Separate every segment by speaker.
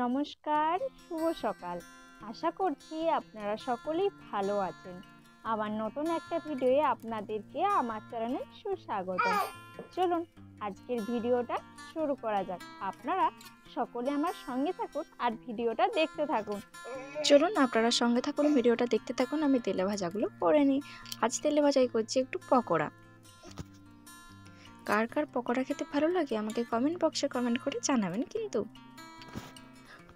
Speaker 1: নমস্কার, শুভ সকাল। আশা করছি আপনারা সকলেই ভালো আছেন। আমার নতুন একটা ভিডিওয়ে আপনাদেরকে আমার চ্যানেলে সুস্বাগতম। চলুন আজকের ভিডিওটা শুরু করা যাক। আপনারা সকলে আমার সঙ্গে থাকুন আর ভিডিওটা দেখতে থাকুন।
Speaker 2: চলুন আপনারা সঙ্গে থাকুন, ভিডিওটা দেখতে থাকুন। আমি তেলে ভাজাগুলো করে নিই। আজ তেলে ভাজাই করছি একটু পকোড়া। কার কার পকোড়া খেতে ভালো লাগে আমাকে কমেন্ট বক্সে কমেন্ট করে জানাবেন কিন্তু।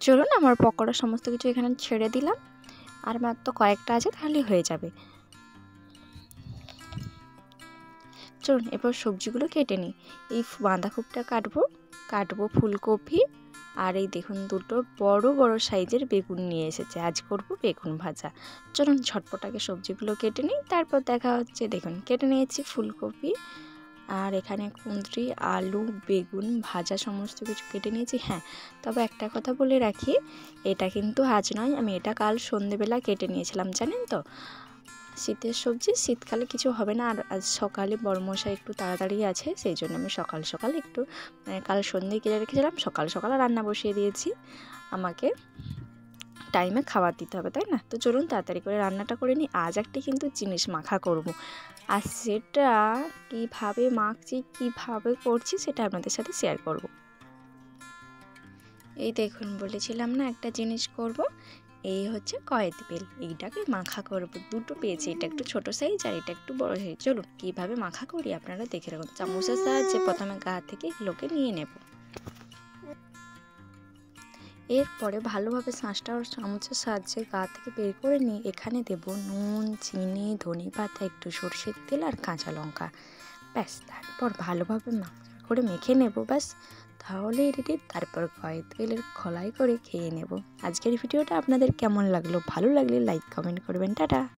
Speaker 2: চলুন আমার পকোড়া সমস্ত কিছু এখানে ছেড়ে দিলাম, আর মাত্র কয়েকটা আছে, তাহলেই হয়ে যাবে। চলুন এবার সবজিগুলো কেটে নিই। এই বাঁধাকপিটা কাটবো ফুলকপি, আর এই দেখুন দুটো বড় বড় সাইজের বেগুন নিয়ে এসেছে। আজ করব বেগুন ভাজা। চলুন ঝটপটাকে সবজিগুলো কেটে নিই, তারপর দেখা হচ্ছে। দেখুন কেটে নিয়েছি ফুলকপি, আর এখানে কুঁদরি, আলু, বেগুন ভাজা সমস্ত কিছু কেটে নিয়েছি। হ্যাঁ, তবে একটা কথা বলে রাখি, এটা কিন্তু আজ নয়, আমি এটা কাল সন্ধেবেলা কেটে নিয়েছিলাম, জানেন তো। শীতের সবজি শীতকালে কিছু হবে না। আর আজ সকালে বড়মশাই একটু তাড়াতাড়ি আছে, সেই জন্য আমি সকাল সকাল একটু কাল সন্ধ্যে কেটে রেখেছিলাম, সকাল সকাল রান্না বসিয়ে দিয়েছি। আমাকে টাইমে খাবার দিতে হবে, তাই না? তো চলুন তাড়াতাড়ি করে রান্নাটা করে নিই। আজ একটা কিন্তু জিনিস মাখা করব, আর সেটা কীভাবে মাখছি, কীভাবে করছি, সেটা আপনাদের সাথে শেয়ার করব। এই দেখুন, বলেছিলাম না একটা জিনিস করব। এই হচ্ছে কয়েদ বেল, এইটাকে মাখা করব। দুটো পেয়েছি, এটা একটু ছোট সাইজ আর এটা একটু বড় সাইজ। চলুন কীভাবে মাখা করি আপনারা দেখে রাখুন। চামচের সাহায্যে প্রথমে গা থেকে এগুলোকে নিয়ে নেব। এরপরে ভালোভাবে শাঁসটা আর চামচের সাহায্যে গা থেকে বের করে নিয়ে এখানে দেব নুন, চিনি, ধনেপাতা, একটু সরষের তেল আর কাঁচা লঙ্কা। ব্যাস, তারপর ভালোভাবে করে মেখে নেব। ব্যাস, তাহলেই রেডি। তারপর কয়েদ বেলের খোলাই করে খেয়ে নেব। আজকের ভিডিওটা আপনাদের কেমন লাগলো? ভালো লাগলে লাইক কমেন্ট করবেন। টাটা।